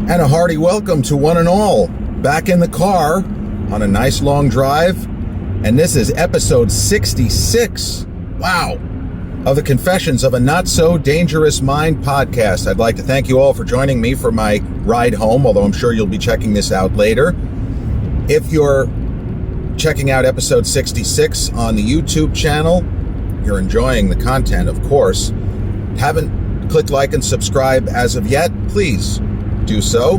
And a hearty welcome to one and all, back in the car on a nice long drive. And this is episode 66, wow, of the Confessions of a Not So Dangerous Mind podcast. I'd like to thank you all for joining me for my ride home, although I'm sure you'll be checking this out later. If you're checking out episode 66 on the YouTube channel, you're enjoying the content, of course. Haven't clicked like and subscribe as of yet, please do so.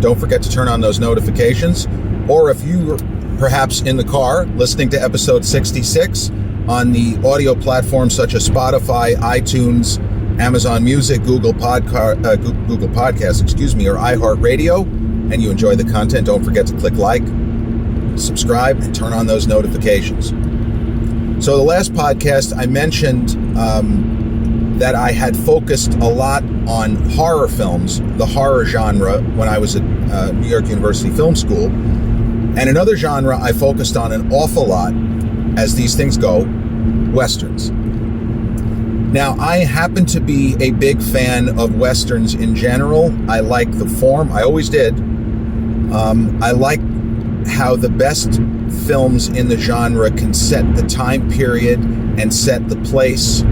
Don't forget to turn on those notifications. Or if you're perhaps in the car listening to episode 66 on the audio platforms such as Spotify, iTunes, Amazon Music, Google Podcasts, or iHeartRadio, and you enjoy the content, don't forget to click like, subscribe, and turn on those notifications. So the last podcast I mentioned that I had focused a lot on horror films, the horror genre, when I was at New York University Film School. And another genre I focused on an awful lot, as these things go, Westerns. Now, I happen to be a big fan of Westerns in general. I like the form. I always did. I like how the best films in the genre can set the time period and set the place.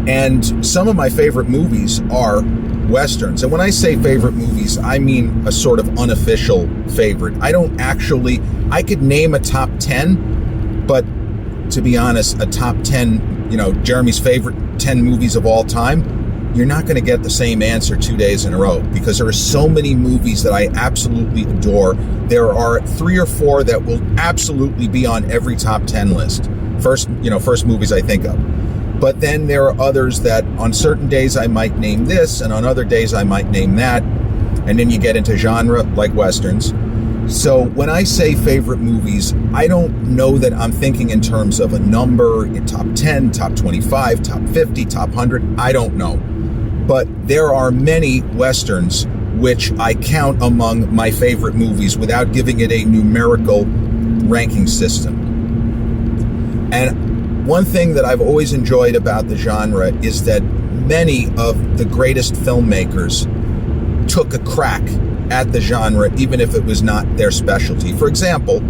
And some of my favorite movies are Westerns. And when I say favorite movies, I mean a sort of unofficial favorite. I could name a top 10, but to be honest, a top 10, Jeremy's favorite 10 movies of all time, you're not going to get the same answer 2 days in a row, because there are so many movies that I absolutely adore. There are 3 or 4 that will absolutely be on every top 10 list. First movies I think of. But then there are others that on certain days I might name this, and on other days I might name that. And then you get into genre like Westerns. So when I say favorite movies, I don't know that I'm thinking in terms of a number, top 10, top 25, top 50, top 100. I don't know. But there are many Westerns which I count among my favorite movies without giving it a numerical ranking system. And one thing that I've always enjoyed about the genre is that many of the greatest filmmakers took a crack at the genre, even if it was not their specialty. For example,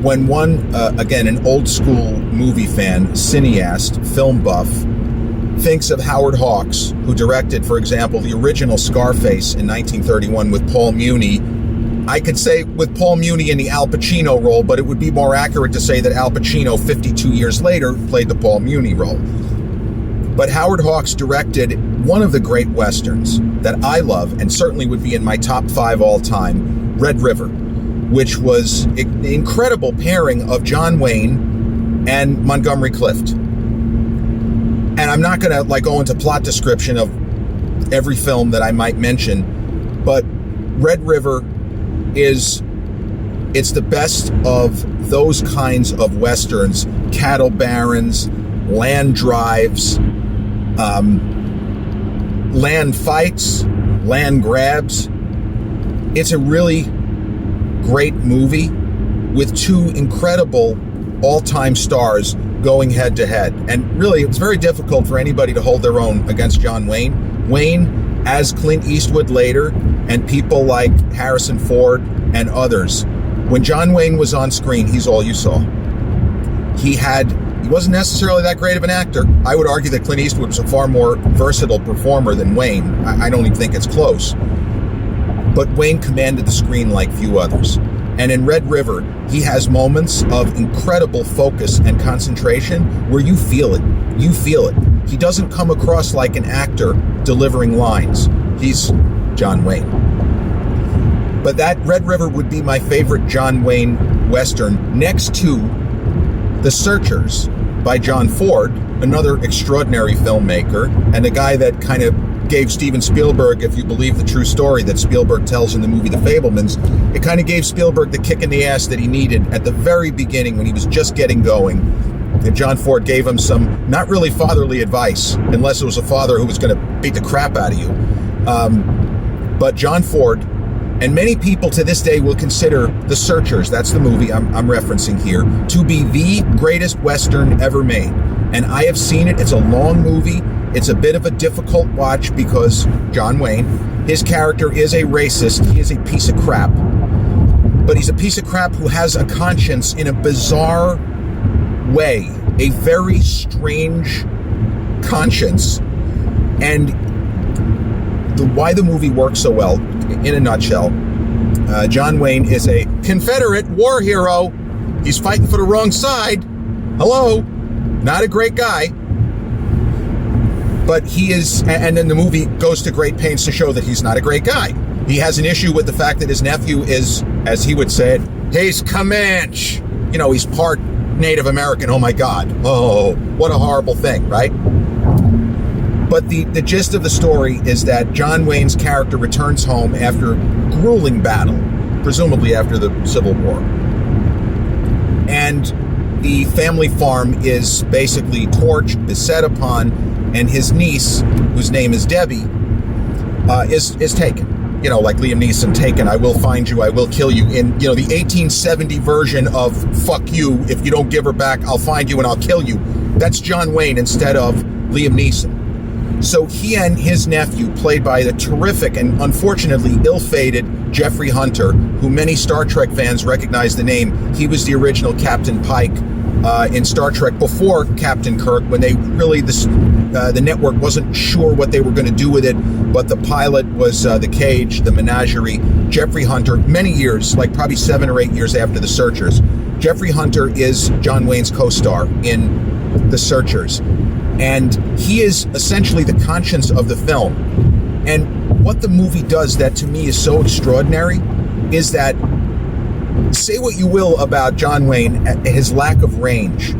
when an old school movie fan, cineast, film buff, thinks of Howard Hawks, who directed, for example, the original Scarface in 1931 with Paul Muni. I could say with Paul Muni in the Al Pacino role, but it would be more accurate to say that Al Pacino, 52 years later, played the Paul Muni role. But Howard Hawks directed one of the great Westerns that I love, and certainly would be in my top 5 all time, Red River, which was an incredible pairing of John Wayne and Montgomery Clift. And I'm not going to go into plot description of every film that I might mention, but Red River it's the best of those kinds of Westerns, cattle barons, land drives, land fights, land grabs. It's a really great movie with 2 incredible all-time stars going head to head. And really, it's very difficult for anybody to hold their own against John Wayne. Wayne, as Clint Eastwood later, and people like Harrison Ford and others. When John Wayne was on screen, he's all you saw. He wasn't necessarily that great of an actor. I would argue that Clint Eastwood was a far more versatile performer than Wayne. I don't even think it's close. But Wayne commanded the screen like few others. And in Red River, he has moments of incredible focus and concentration where you feel it. You feel it. He doesn't come across like an actor delivering lines. He's John Wayne. But that Red River would be my favorite John Wayne Western, next to The Searchers by John Ford, another extraordinary filmmaker, and a guy that kind of gave Steven Spielberg, if you believe the true story that Spielberg tells in the movie The Fabelmans, it kind of gave Spielberg the kick in the ass that he needed at the very beginning when he was just getting going. And John Ford gave him some not really fatherly advice, unless it was a father who was going to beat the crap out of you. But John Ford, and many people to this day will consider The Searchers, that's the movie I'm referencing here, to be the greatest Western ever made. And I have seen it. It's a long movie. It's a bit of a difficult watch because John Wayne, his character is a racist. He is a piece of crap. But he's a piece of crap who has a conscience in a bizarre way, a very strange conscience. And why the movie works so well, in a nutshell, John Wayne is a Confederate war hero. He's fighting for the wrong side. Hello. Not a great guy. But he is, and then the movie goes to great pains to show that he's not a great guy. He has an issue with the fact that his nephew is, as he would say it, he's Comanche. You know, he's part Native American. Oh my God. Oh, what a horrible thing, right? But the gist of the story is that John Wayne's character returns home after grueling battle, presumably after the Civil War. And the family farm is basically torched, beset upon, and his niece, whose name is Debbie, is taken. You know, like Liam Neeson, taken, I will find you, I will kill you. In, you know, the 1870 version of fuck you, if you don't give her back, I'll find you and I'll kill you. That's John Wayne instead of Liam Neeson. So he and his nephew, played by the terrific and unfortunately ill-fated Jeffrey Hunter, who many Star Trek fans recognize the name. He was the original Captain Pike in Star Trek before Captain Kirk, when they really, the network wasn't sure what they were going to do with it, but the pilot was The Cage, the Menagerie. Jeffrey Hunter, many years, like probably 7 or 8 years after The Searchers. Jeffrey Hunter is John Wayne's co-star in The Searchers. And he is essentially the conscience of the film. And what the movie does that to me is so extraordinary is that, say what you will about John Wayne, his lack of range,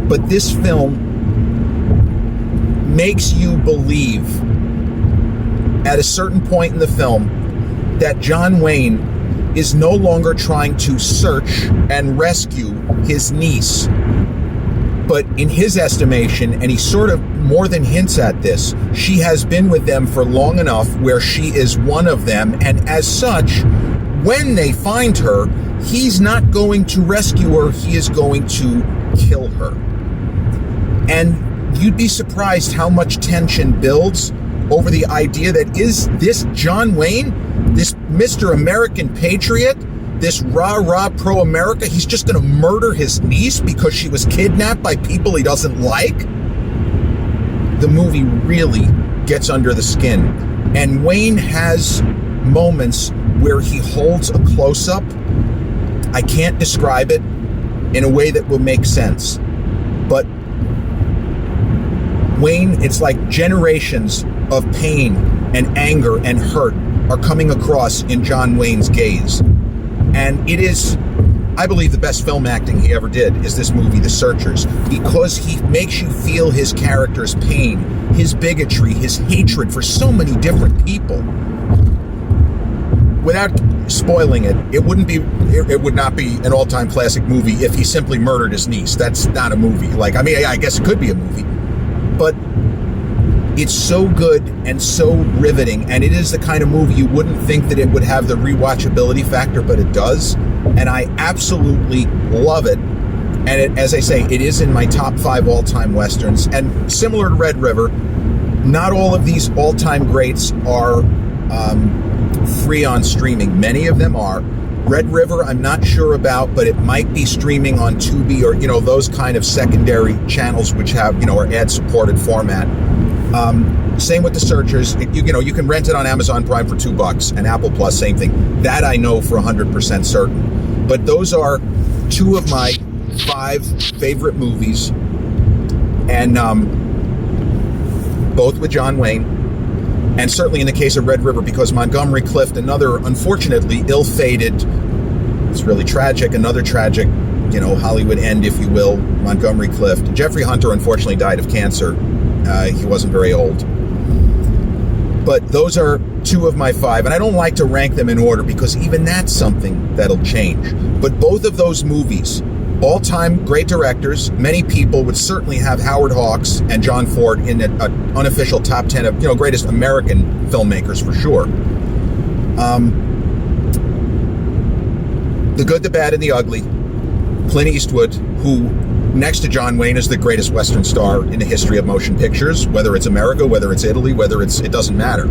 but this film makes you believe at a certain point in the film that John Wayne is no longer trying to search and rescue his niece. But in his estimation, and he sort of more than hints at this, she has been with them for long enough where she is one of them. And as such, when they find her, he's not going to rescue her. He is going to kill her. And you'd be surprised how much tension builds over the idea that, is this John Wayne, this Mr. American Patriot, this rah-rah pro-America, he's just going to murder his niece because she was kidnapped by people he doesn't like? The movie really gets under the skin. And Wayne has moments where he holds a close-up. I can't describe it in a way that will make sense. But Wayne, it's like generations of pain and anger and hurt are coming across in John Wayne's gaze. And it is, I believe, the best film acting he ever did is this movie, The Searchers, because he makes you feel his character's pain, his bigotry, his hatred for so many different people. Without spoiling it, it would not be an all-time classic movie if he simply murdered his niece. That's not a movie. Like, I mean, I guess it could be a movie, but it's so good and so riveting, and it is the kind of movie you wouldn't think that it would have the rewatchability factor, but it does, and I absolutely love it. And it, as I say, it is in my top 5 all-time Westerns, and similar to Red River, not all of these all-time greats are free on streaming. Many of them are. Red River, I'm not sure about, but it might be streaming on Tubi or, you know, those kind of secondary channels which have, you know, or ad-supported format. Same with The Searchers. You can rent it on Amazon Prime for $2 and Apple Plus, same thing. That I know for 100% certain. But those are 2 of my 5 favorite movies, and both with John Wayne, and certainly in the case of Red River because Montgomery Clift, another unfortunately ill-fated, it's really tragic, another tragic, Hollywood end, if you will, Montgomery Clift. Jeffrey Hunter unfortunately died of cancer. He wasn't very old. But those are 2 of my 5, and I don't like to rank them in order because even that's something that'll change. But both of those movies, all-time great directors. Many people would certainly have Howard Hawks and John Ford in an unofficial top 10 of greatest American filmmakers for sure. The Good, the Bad, and the Ugly. Clint Eastwood, who next to John Wayne as the greatest Western star in the history of motion pictures, whether it's America, whether it's Italy, it doesn't matter.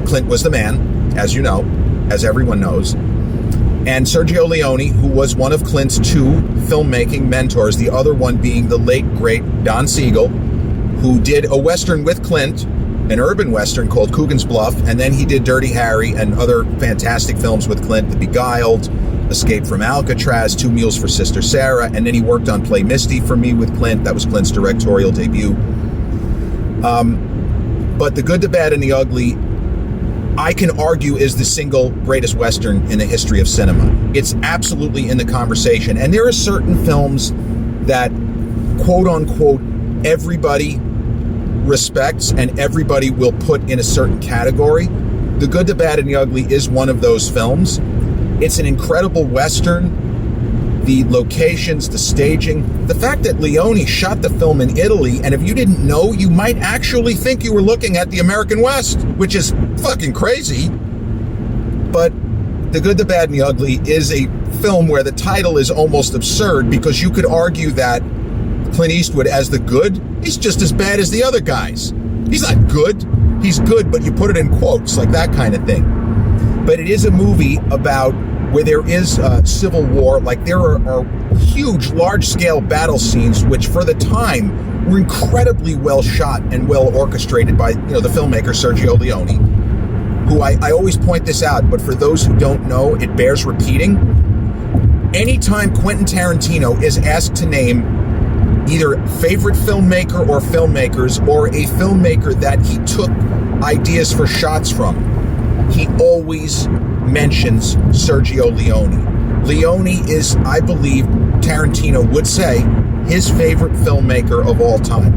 Clint was the man, as you know, as everyone knows. And Sergio Leone, who was one of Clint's two filmmaking mentors, the other one being the late, great Don Siegel, who did a Western with Clint, an urban Western called Coogan's Bluff, and then he did Dirty Harry and other fantastic films with Clint, The Beguiled, Escape from Alcatraz, Two Mules for Sister Sarah, and then he worked on Play Misty for me with Clint. That was Clint's directorial debut. But The Good, the Bad, and the Ugly, I can argue, is the single greatest Western in the history of cinema. It's absolutely in the conversation. And there are certain films that, quote unquote, everybody respects and everybody will put in a certain category. The Good, the Bad, and the Ugly is one of those films. It's an incredible Western. The locations, the staging, the fact that Leone shot the film in Italy, and if you didn't know, you might actually think you were looking at the American West, which is fucking crazy. But The Good, the Bad, and the Ugly is a film where the title is almost absurd, because you could argue that Clint Eastwood as the good, he's just as bad as the other guys. He's not good. He's good, but you put it in quotes, like that kind of thing. But it is a movie about where there is civil war. Like, there are huge, large-scale battle scenes, which for the time were incredibly well shot and well orchestrated by, the filmmaker Sergio Leone, who I always point this out, but for those who don't know, it bears repeating. Anytime Quentin Tarantino is asked to name either favorite filmmaker or filmmakers, or a filmmaker that he took ideas for shots from, he always mentions Sergio Leone. Leone is, I believe, Tarantino would say, his favorite filmmaker of all time.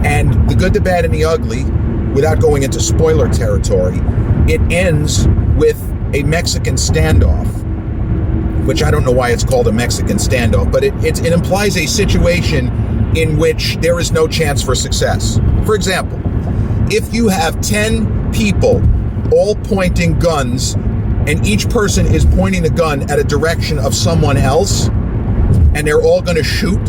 And The Good, the Bad, and the Ugly, without going into spoiler territory, it ends with a Mexican standoff, which I don't know why it's called a Mexican standoff, but it implies a situation in which there is no chance for success. For example, if you have 10 people all pointing guns, and each person is pointing the gun at a direction of someone else, and they're all going to shoot,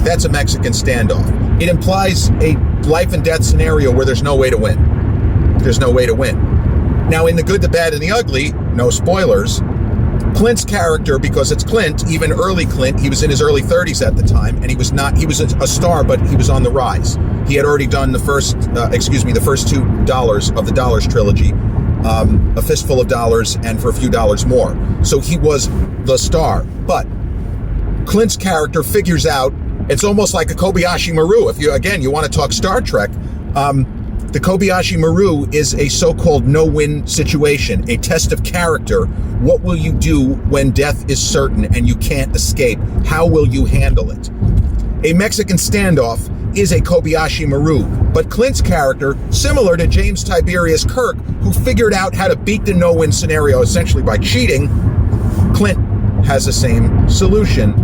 that's a Mexican standoff. It implies a life and death scenario where there's no way to win. There's no way to win. Now, in The Good, the Bad, and the Ugly, no spoilers, Clint's character, because it's Clint, even early Clint, he was in his early 30s at the time, and he was a star, but he was on the rise. He had already done the first $2 of the Dollars trilogy, A Fistful of Dollars, and For a Few Dollars More. So he was the star. But Clint's character figures out, it's almost like a Kobayashi Maru. If you want to talk Star Trek, the Kobayashi Maru is a so-called no-win situation, a test of character. What will you do when death is certain and you can't escape? How will you handle it? A Mexican standoff is a Kobayashi Maru, but Clint's character, similar to James Tiberius Kirk, who figured out how to beat the no-win scenario essentially by cheating, Clint has the same solution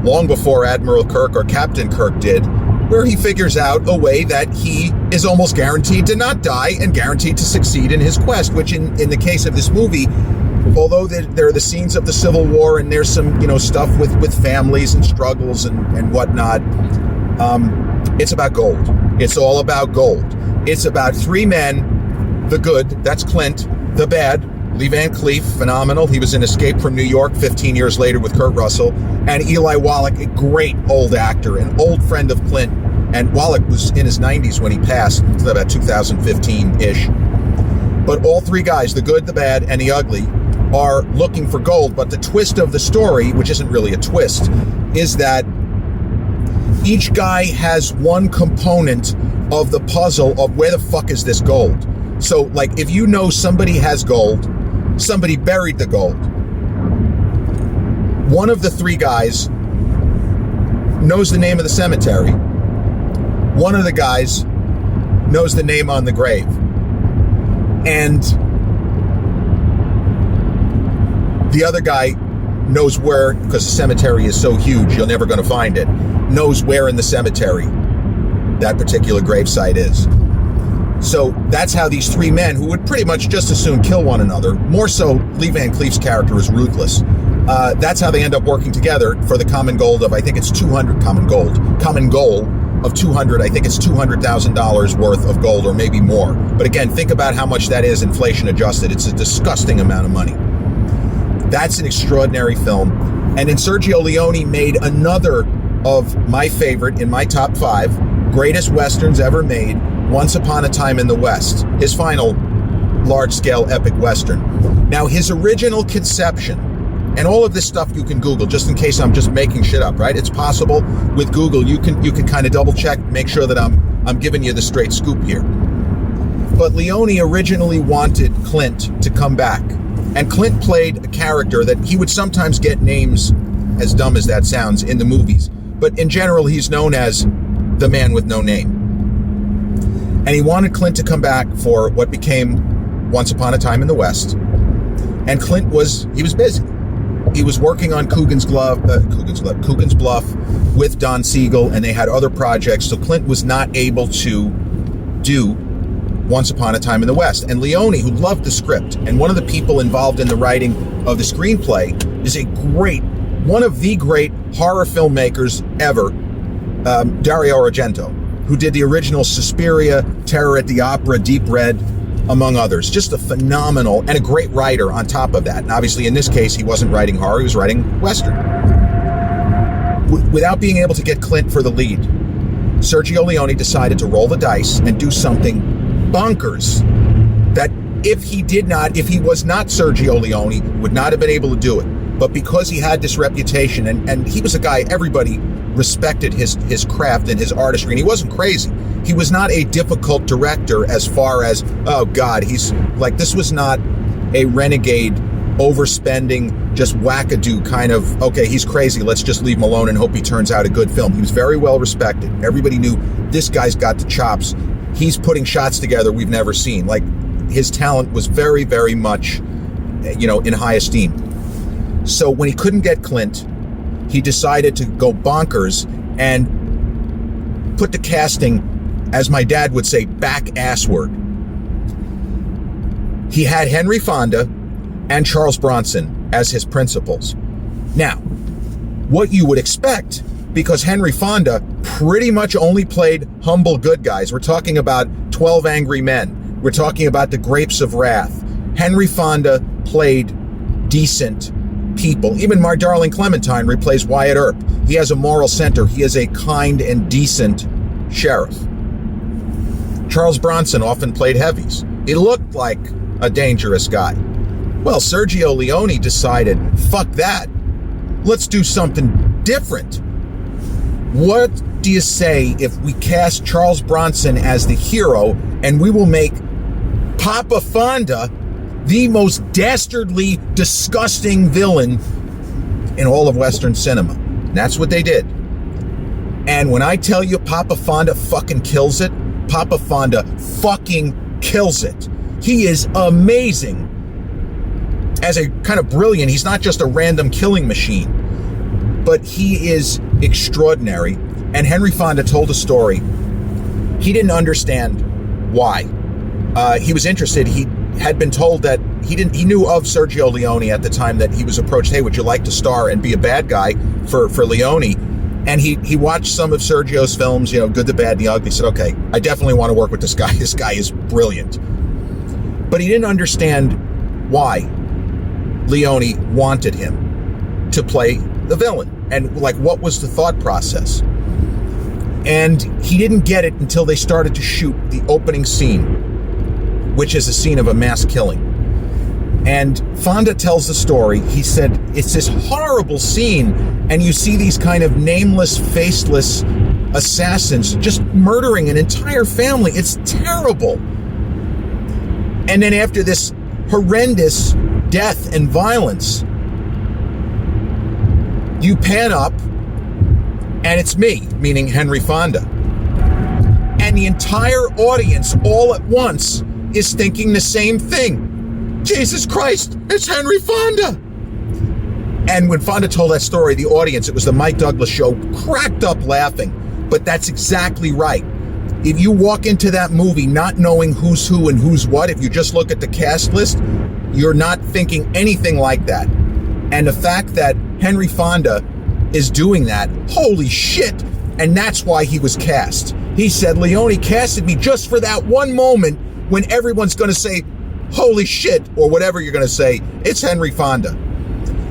long before Admiral Kirk or Captain Kirk did, where he figures out a way that he is almost guaranteed to not die and guaranteed to succeed in his quest, which in the case of this movie, although there are the scenes of the Civil War and there's some, stuff with families and struggles and whatnot, it's about gold. It's all about gold. It's about three men, the good, that's Clint, the bad, Lee Van Cleef, phenomenal. He was in Escape from New York 15 years later with Kurt Russell, and Eli Wallach, a great old actor, an old friend of Clint. And Wallach was in his 90s when he passed, about 2015-ish. But all three guys, the good, the bad, and the ugly, are looking for gold. But the twist of the story, which isn't really a twist, is that each guy has one component of the puzzle of where the fuck is this gold. So, like, if you know somebody has gold, somebody buried the gold. One of the three guys knows the name of the cemetery. One of the guys knows the name on the grave. And the other guy knows where, because the cemetery is so huge, you're never going to find it, knows where in the cemetery that particular gravesite is. So that's how these three men, who would pretty much just as soon kill one another, more so Lee Van Cleef's character is ruthless, That's how they end up working together for the common goal of, I think it's 200 common goal of 200. I think it's $200,000 worth of gold, or maybe more. But again, think about how much that is inflation adjusted. It's a disgusting amount of money. That's an extraordinary film. And then Sergio Leone made another of my favorite, in my top 5 greatest Westerns ever made, Once Upon a Time in the West, his final large-scale epic Western. Now, his original conception, and all of this stuff you can Google, just in case I'm just making shit up, right? It's possible with Google. You can kind of double check, make sure that I'm giving you the straight scoop here. But Leone originally wanted Clint to come back. And Clint played a character that he would sometimes get names, as dumb as that sounds, in the movies. But in general, he's known as the man with no name. And he wanted Clint to come back for what became Once Upon a Time in the West. And Clint was busy. He was working on Coogan's Bluff with Don Siegel, and they had other projects. So Clint was not able to do Once Upon a Time in the West. And Leone, who loved the script, and one of the people involved in the writing of the screenplay, is one of the great horror filmmakers ever, Dario Argento, who did the original Suspiria, Terror at the Opera, Deep Red, among others. Just a phenomenal, and a great writer on top of that. And obviously in this case, he wasn't writing horror, he was writing Western. Without being able to get Clint for the lead, Sergio Leone decided to roll the dice and do something bonkers that if he was not Sergio Leone, would not have been able to do it. But because he had this reputation, and he was a guy, everybody respected his craft and his artistry, and he wasn't crazy. He was not a difficult director as far as, oh God, he's like, this was not a renegade, overspending, just wackadoo kind of, okay, he's crazy, let's just leave him alone and hope he turns out a good film. He was very well respected. Everybody knew this guy's got the chops. He's putting shots together we've never seen. Like, his talent was very, very much, in high esteem. So when he couldn't get Clint, he decided to go bonkers and put the casting, as my dad would say, back assward. He had Henry Fonda and Charles Bronson as his principals. Now, what you would expect, because Henry Fonda pretty much only played humble good guys. We're talking about 12 Angry Men. We're talking about The Grapes of Wrath. Henry Fonda played decent people. Even My Darling Clementine replays Wyatt Earp. He has a moral center. He is a kind and decent sheriff. Charles Bronson often played heavies. He looked like a dangerous guy. Well, Sergio Leone decided, fuck that. Let's do something different. What do you say if we cast Charles Bronson as the hero, and we will make Papa Fonda the most dastardly, disgusting villain in all of Western cinema? And that's what they did. And when I tell you Papa Fonda fucking kills it, Papa Fonda fucking kills it. He is amazing. As a kind of brilliant, he's not just a random killing machine, but he is extraordinary. And Henry Fonda told a story. He didn't understand why. He was interested. He had been told that he knew of Sergio Leone at the time, that he was approached, hey, would you like to star and be a bad guy for Leone? And he watched some of Sergio's films, Good, the Bad, and the Ugly. He said, okay, I definitely want to work with this guy. This guy is brilliant. But he didn't understand why Leone wanted him to play the villain, and what was the thought process. And he didn't get it until they started to shoot the opening scene, which is a scene of a mass killing. And Fonda tells the story. He said, it's this horrible scene, and you see these kind of nameless, faceless assassins just murdering an entire family. It's terrible. And then after this horrendous death and violence, you pan up, and it's me, meaning Henry Fonda. And the entire audience, all at once, is thinking the same thing. Jesus Christ, it's Henry Fonda. And when Fonda told that story, the audience, it was the Mike Douglas show, cracked up laughing. But that's exactly right. If you walk into that movie not knowing who's who and who's what, if you just look at the cast list, you're not thinking anything like that. And the fact that Henry Fonda is doing that, holy shit. And that's why he was cast. He said, Leone casted me just for that one moment when everyone's going to say, holy shit, or whatever you're going to say. It's Henry Fonda.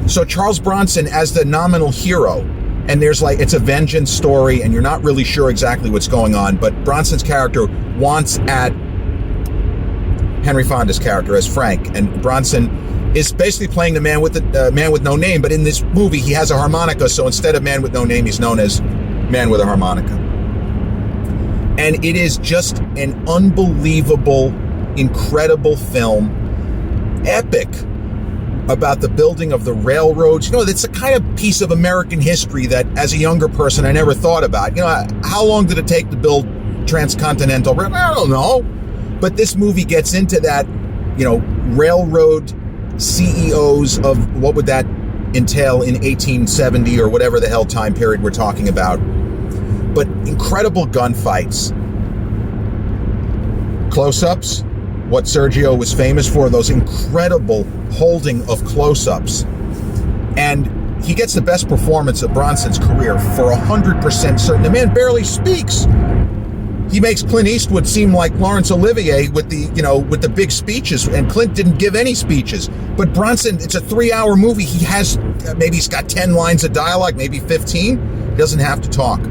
So Charles Bronson as the nominal hero, and there's like, it's a vengeance story, and you're not really sure exactly what's going on, but Bronson's character wants at Henry Fonda's character as Frank, and Bronson is basically playing the man with no name, but in this movie he has a harmonica, so instead of man with no name, he's known as man with a harmonica. And it is just an unbelievable, incredible film, epic, about the building of the railroads. You know, it's a kind of piece of American history that as a younger person I never thought about. You know, how long did it take to build transcontinental rail? I don't know. But this movie gets into that, you know, railroad CEOs of what would that entail in 1870 or whatever the hell time period we're talking about. But incredible gunfights. Close-ups. What Sergio was famous for, those incredible holding of close-ups. And he gets the best performance of Bronson's career for 100% certain. The man barely speaks. He makes Clint Eastwood seem like Laurence Olivier with the, you know, with the big speeches, and Clint didn't give any speeches. But Bronson, it's a 3-hour movie. He has, maybe he's got 10 lines of dialogue, maybe 15. He doesn't have to talk.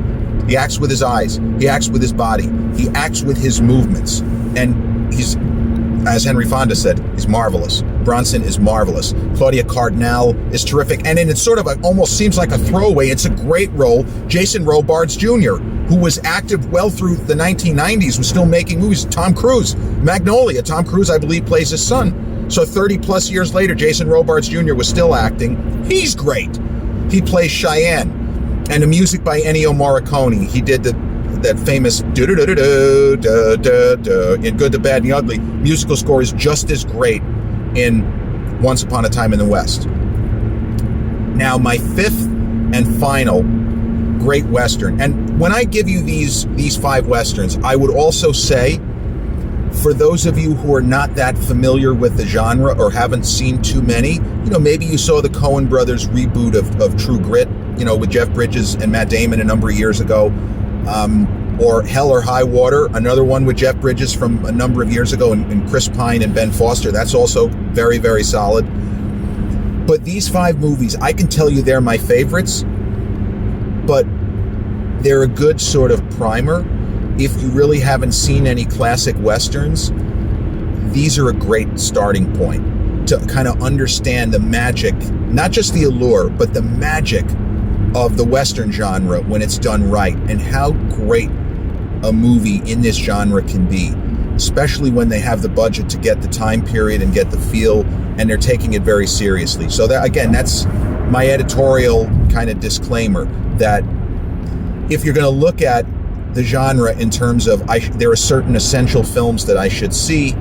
He acts with his eyes. He acts with his body. He acts with his movements. And he's, as Henry Fonda said, he's marvelous. Bronson is marvelous. Claudia Cardinal is terrific. And then it sort of almost seems like a throwaway. It's a great role. Jason Robards Jr., who was active well through the 1990s, was still making movies. Tom Cruise, Magnolia. Tom Cruise, I believe, plays his son. So 30 plus years later, Jason Robards Jr. was still acting. He's great. He plays Cheyenne. And the music by Ennio Morricone. He did that famous do-do-do-do-do-do-do in Good, the Bad, and the Ugly. Musical score is just as great in Once Upon a Time in the West. Now, my fifth and final great Western. And when I give you these 5 Westerns, I would also say, for those of you who are not that familiar with the genre or haven't seen too many, you know, maybe you saw the Coen brothers reboot of True Grit, you know, with Jeff Bridges and Matt Damon a number of years ago. Or Hell or High Water, another one with Jeff Bridges from a number of years ago, and Chris Pine and Ben Foster. That's also very, very solid. But these 5 movies, I can tell you they're my favorites, but they're a good sort of primer. If you really haven't seen any classic Westerns, these are a great starting point to kind of understand the magic, not just the allure, but the magic of the Western genre when it's done right, and how great a movie in this genre can be, especially when they have the budget to get the time period and get the feel, and they're taking it very seriously. So that, again, that's my editorial kind of disclaimer, that if you're going to look at the genre in terms of there are certain essential films that I should see,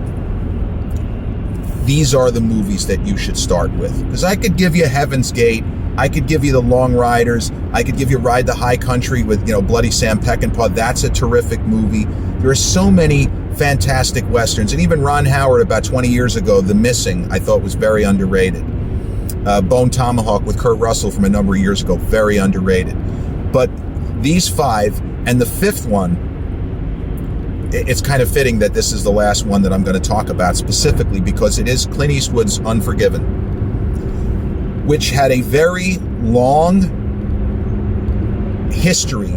these are the movies that you should start with. Because I could give you Heaven's Gate, I could give you The Long Riders, I could give you Ride the High Country with, you know, Bloody Sam Peckinpah. That's a terrific movie. There are so many fantastic Westerns. And even Ron Howard, about 20 years ago, The Missing, I thought was very underrated. Bone Tomahawk with Kurt Russell from a number of years ago, very underrated. But these 5, and the 5th one, it's kind of fitting that this is the last one that I'm going to talk about specifically, because it is Clint Eastwood's Unforgiven, which had a very long history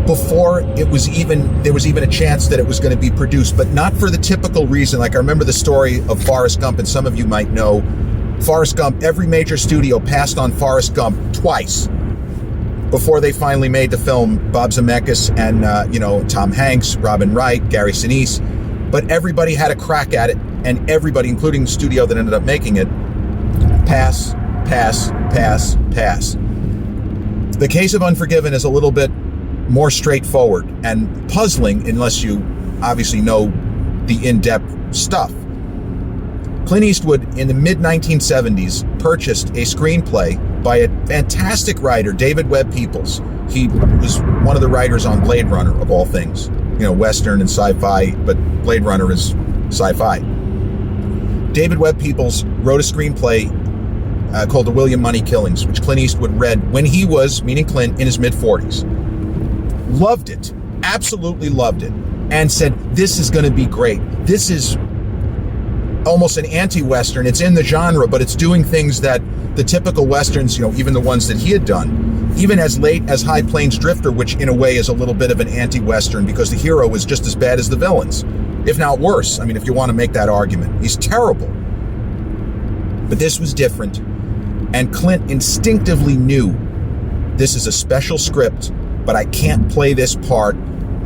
before there was even a chance that it was going to be produced, but not for the typical reason. Like, I remember the story of Forrest Gump, and some of you might know Forrest Gump. Every major studio passed on Forrest Gump twice before they finally made the film. Bob Zemeckis and Tom Hanks, Robin Wright, Gary Sinise, but everybody had a crack at it, and everybody, including the studio that ended up making it, pass. The case of Unforgiven is a little bit more straightforward and puzzling, unless you obviously know the in-depth stuff. Clint Eastwood in the mid-1970s purchased a screenplay by a fantastic writer, David Webb Peoples. He was one of the writers on Blade Runner, of all things. You know, Western and sci-fi, but Blade Runner is sci-fi. David Webb Peoples wrote a screenplay called The William Money Killings, which Clint Eastwood read when he was, meaning Clint, in his mid-40s. Loved it, absolutely loved it, and said, this is going to be great. This is almost an anti-Western. It's in the genre, but it's doing things that the typical Westerns, even the ones that he had done, even as late as High Plains Drifter, which in a way is a little bit of an anti-Western because the hero is just as bad as the villains, if not worse. I mean, if you want to make that argument, he's terrible. But this was different, and Clint instinctively knew this is a special script, but I can't play this part.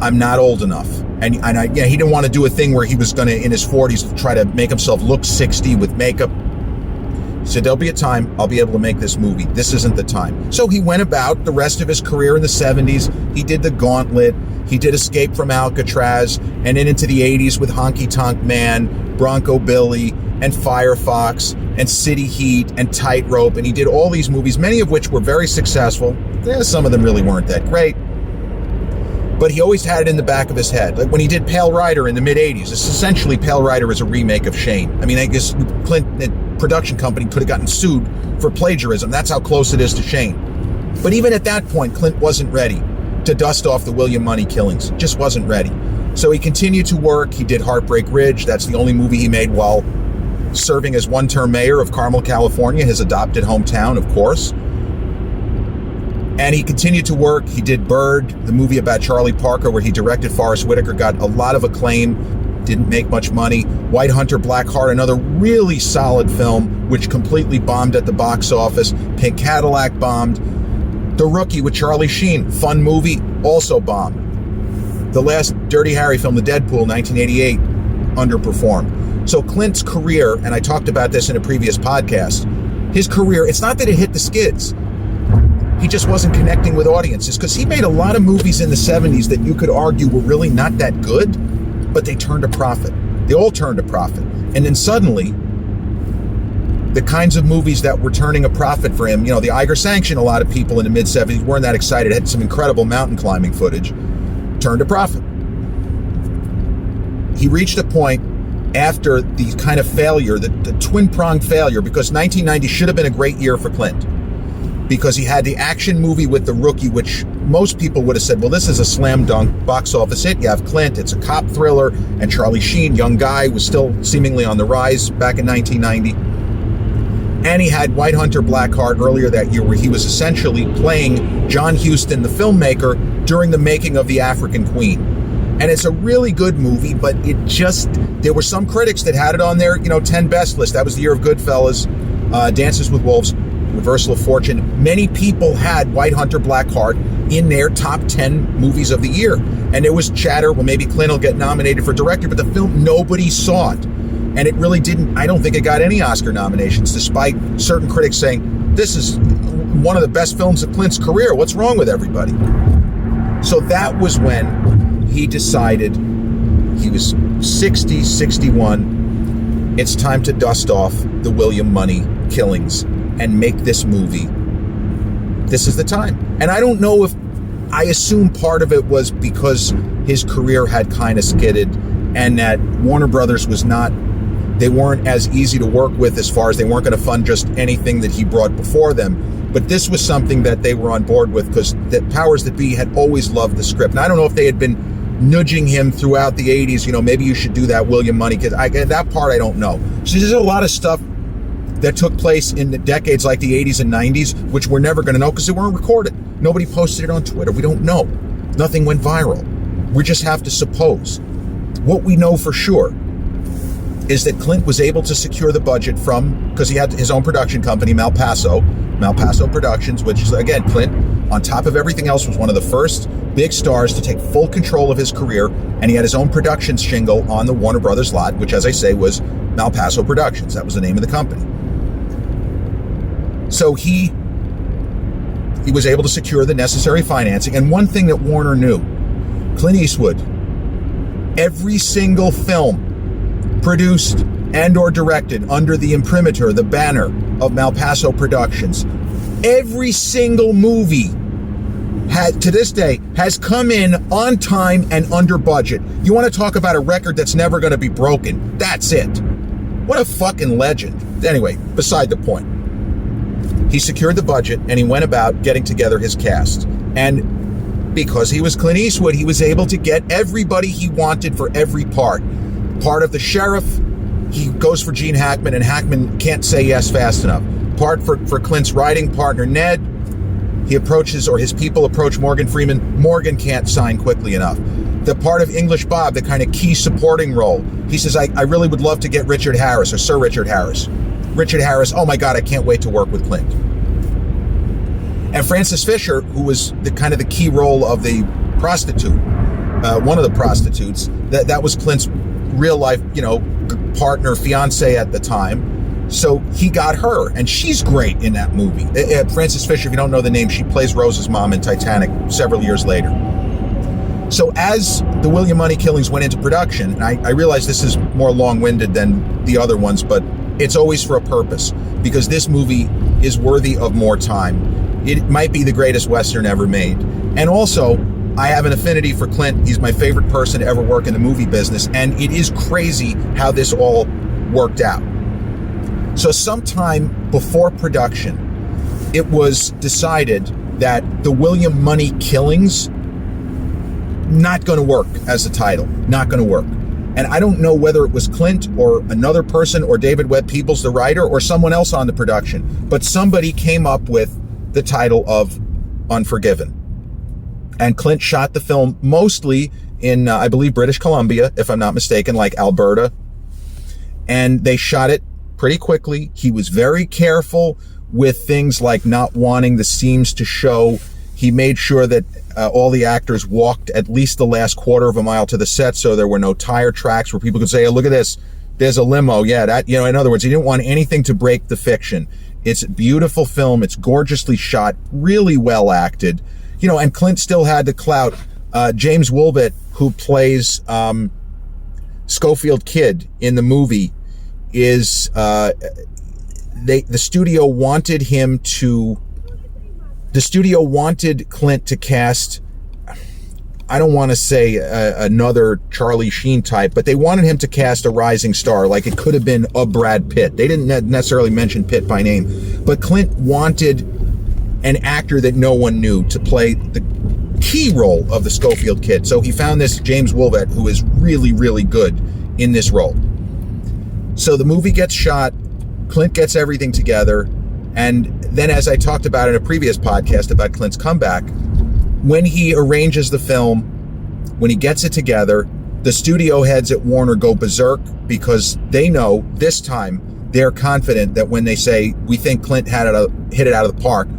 I'm not old enough. And he didn't want to do a thing where he was going to, in his 40s, try to make himself look 60 with makeup. He said, there'll be a time I'll be able to make this movie. This isn't the time. So he went about the rest of his career in the 70s. He did The Gauntlet. He did Escape from Alcatraz, and then into the 80s with Honky Tonk Man, Bronco Billy, and Firefox, and City Heat, and Tightrope. And he did all these movies, many of which were very successful. Some of them really weren't that great. But he always had it in the back of his head. Like when he did Pale Rider in the mid-80s, it's essentially Pale Rider is a remake of Shane. I mean, I guess Clint, the production company, could have gotten sued for plagiarism. That's how close it is to Shane. But even at that point, Clint wasn't ready to dust off the William Money Killings. Just wasn't ready. So he continued to work. He did Heartbreak Ridge. That's the only movie he made while serving as one-term mayor of Carmel, California, his adopted hometown, of course. And he continued to work. He did Bird, the movie about Charlie Parker, where he directed Forrest Whitaker, got a lot of acclaim, didn't make much money. White Hunter, Black Heart, another really solid film, which completely bombed at the box office. Pink Cadillac bombed. The Rookie with Charlie Sheen, fun movie, also bombed. The last Dirty Harry film, The Deadpool, 1988, underperformed. So Clint's career, and I talked about this in a previous podcast, his career, it's not that it hit the skids. He just wasn't connecting with audiences because he made a lot of movies in the 70s that you could argue were really not that good, but they turned a profit. They all turned a profit. And then suddenly, the kinds of movies that were turning a profit for him, the Eiger Sanction, a lot of people in the mid-70s weren't that excited, had some incredible mountain climbing footage, turned a profit. He reached a point after the kind of failure, the twin-pronged failure, because 1990 should have been a great year for Clint. Because he had the action movie with The Rookie, which most people would have said, well, this is a slam dunk box office hit. You have Clint, it's a cop thriller, and Charlie Sheen, young guy, was still seemingly on the rise back in 1990. And he had White Hunter, Black Heart earlier that year, where he was essentially playing John Huston, the filmmaker, during the making of The African Queen. And it's a really good movie, but there were some critics that had it on their, 10 best list. That was the year of Goodfellas, Dances with Wolves, Reversal of Fortune. Many people had White Hunter, Black Heart in their top 10 movies of the year. And there was chatter, well, maybe Clint will get nominated for director, but the film, nobody saw it. And it really didn't, I don't think it got any Oscar nominations, despite certain critics saying, this is one of the best films of Clint's career. What's wrong with everybody? So that was when he decided, he was 60, 61, it's time to dust off the William Money Killings and make this movie. This is the time. And I don't know if, I assume part of it was because his career had kind of skidded and that Warner Brothers they weren't as easy to work with as far as they weren't going to fund just anything that he brought before them. But this was something that they were on board with because the powers that be had always loved the script. And I don't know if they had been nudging him throughout the 80s, maybe you should do that William Money, because that part I don't know. So there's a lot of stuff that took place in the decades like the 80s and 90s, which we're never going to know because they weren't recorded. Nobody posted it on Twitter. We don't know. Nothing went viral. We just have to suppose. What we know for sure is that Clint was able to secure the budget because he had his own production company, Malpaso Productions, which is, again, Clint, on top of everything else, was one of the first big stars to take full control of his career, and he had his own production shingle on the Warner Brothers lot, which, as I say, was Malpaso Productions. That was the name of the company. So he was able to secure the necessary financing. And one thing that Warner knew, Clint Eastwood, every single film produced and or directed under the imprimatur, the banner of Malpaso Productions, every single movie to this day has come in on time and under budget. You want to talk about a record that's never going to be broken? That's it. What a fucking legend. Anyway, beside the point. He secured the budget and he went about getting together his cast. And because he was Clint Eastwood, he was able to get everybody he wanted for every part. Part of the sheriff, he goes for Gene Hackman, and Hackman can't say yes fast enough. Part for Clint's writing partner, Ned, he approaches, or his people approach Morgan Freeman. Morgan can't sign quickly enough. The part of English Bob, the kind of key supporting role, he says, I really would love to get Richard Harris, or Sir Richard Harris. Richard Harris, oh my God, I can't wait to work with Clint. And Frances Fisher, who was the kind of the key role of the prostitute, one of the prostitutes, that was Clint's real life, partner, fiance at the time. So he got her, and she's great in that movie. Frances Fisher, if you don't know the name, she plays Rose's mom in Titanic several years later. So as the William Money Killings went into production, and I realize this is more long-winded than the other ones, but it's always for a purpose, because this movie is worthy of more time. It might be the greatest Western ever made. And also, I have an affinity for Clint. He's my favorite person to ever work in the movie business, and it is crazy how this all worked out. So sometime before production, it was decided that the William Money Killings, not going to work as a title, not going to work. And I don't know whether it was Clint or another person or David Webb Peoples, the writer, or someone else on the production, but somebody came up with the title of Unforgiven. And Clint shot the film mostly in, I believe, British Columbia, if I'm not mistaken, like Alberta. And they shot it pretty quickly. He was very careful with things like not wanting the seams to show. He made sure that all the actors walked at least the last quarter of a mile to the set, so there were no tire tracks where people could say, oh, look at this, there's a limo. Yeah, that, in other words, he didn't want anything to break the fiction. It's a beautiful film. It's gorgeously shot, really well acted. And Clint still had the clout. James Woolbit, who plays Schofield Kid in the movie, is the studio wanted Clint to cast, I don't want to say another Charlie Sheen type, but they wanted him to cast a rising star, like it could have been a Brad Pitt. They didn't necessarily mention Pitt by name, but Clint wanted an actor that no one knew to play the key role of the Schofield Kid. So he found this James Woolbit, who is really, really good in this role. So the movie gets shot, Clint gets everything together, and then, as I talked about in a previous podcast about Clint's comeback, when he arranges the film, when he gets it together, the studio heads at Warner go berserk, because they know this time, they're confident that when they say, we think Clint hit it out of the park,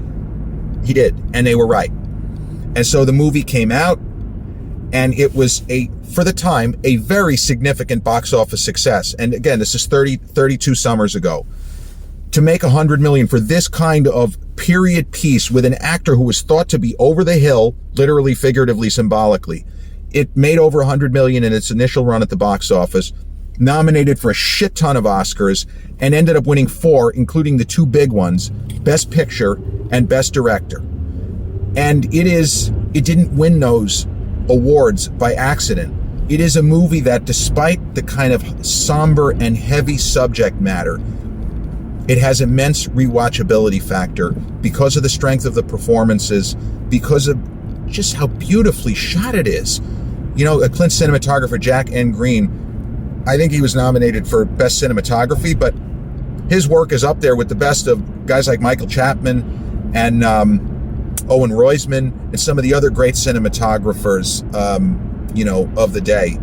he did, and they were right. And so the movie came out, and it was for the time, a very significant box office success. And again, this is 32 summers ago. To make $100 million for this kind of period piece with an actor who was thought to be over the hill, literally, figuratively, symbolically. It made over $100 million in its initial run at the box office, nominated for a shit ton of Oscars, and ended up winning 4, including the 2 big ones, Best Picture and Best Director. And it didn't win those awards by accident. It is a movie that, despite the kind of somber and heavy subject matter, it has immense rewatchability factor because of the strength of the performances, because of just how beautifully shot it is. A Clint cinematographer, Jack N. Green, I think he was nominated for Best Cinematography, but his work is up there with the best of guys like Michael Chapman and Owen Roizman and some of the other great cinematographers, of the day.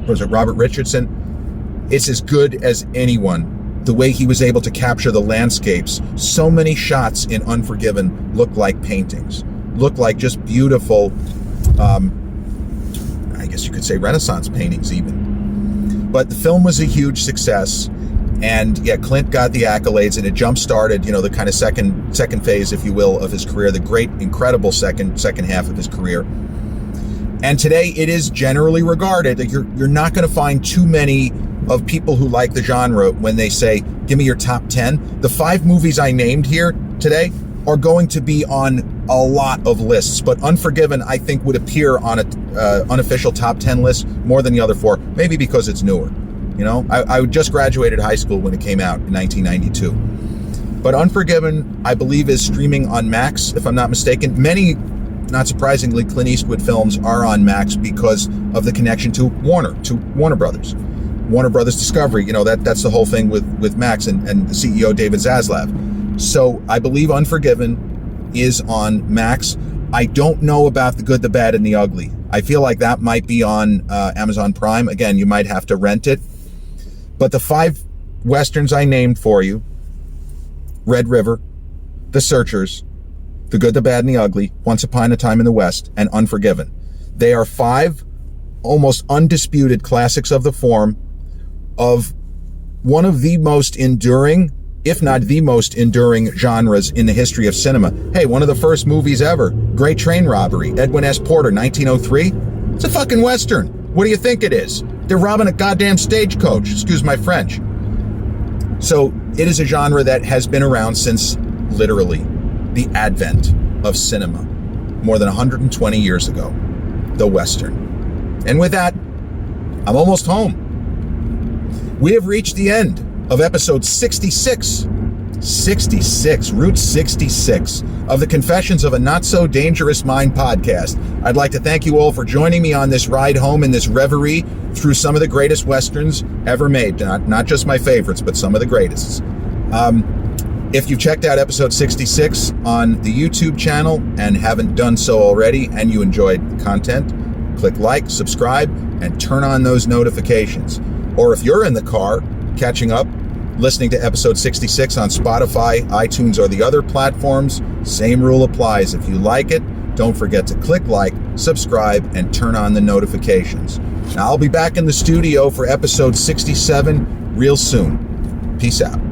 Was it Robert Richardson? It's as good as anyone. The way he was able to capture the landscapes. So many shots in Unforgiven look like paintings, look like just beautiful, I guess you could say Renaissance paintings even. But the film was a huge success, and yeah, Clint got the accolades, and it jump-started, the kind of second phase, if you will, of his career, the great, incredible second half of his career. And today it is generally regarded that you're not going to find too many of people who like the genre when they say, give me your top 10. The 5 movies I named here today are going to be on a lot of lists, but Unforgiven, I think, would appear on an unofficial top 10 list more than the other 4, maybe because it's newer. I just graduated high school when it came out in 1992. But Unforgiven, I believe, is streaming on Max, if I'm not mistaken. Many, not surprisingly, Clint Eastwood films are on Max because of the connection to Warner Brothers. Warner Brothers Discovery, that's the whole thing with Max and the CEO David Zaslav. So I believe Unforgiven is on Max. I don't know about The Good, the Bad, and the Ugly. I feel like that might be on Amazon Prime. Again, you might have to rent it. But the 5 Westerns I named for you, Red River, The Searchers, The Good, the Bad, and the Ugly, Once Upon a Time in the West, and Unforgiven. They are 5 almost undisputed classics of the form of one of the most enduring, if not the most enduring genres in the history of cinema. Hey, one of the first movies ever, Great Train Robbery, Edwin S. Porter, 1903. It's a fucking Western. What do you think it is? They're robbing a goddamn stagecoach, excuse my French. So it is a genre that has been around since literally the advent of cinema, more than 120 years ago, the Western. And with that, I'm almost home. We have reached the end of episode 66, Route 66 of the Confessions of a Not So Dangerous Mind podcast. I'd like to thank you all for joining me on this ride home in this reverie through some of the greatest Westerns ever made. Not just my favorites, but some of the greatest. If you've checked out episode 66 on the YouTube channel and haven't done so already, and you enjoyed the content, click like, subscribe, and turn on those notifications. Or if you're in the car catching up, listening to episode 66 on Spotify, iTunes, or the other platforms, same rule applies. If you like it, don't forget to click like, subscribe, and turn on the notifications. Now, I'll be back in the studio for episode 67 real soon. Peace out.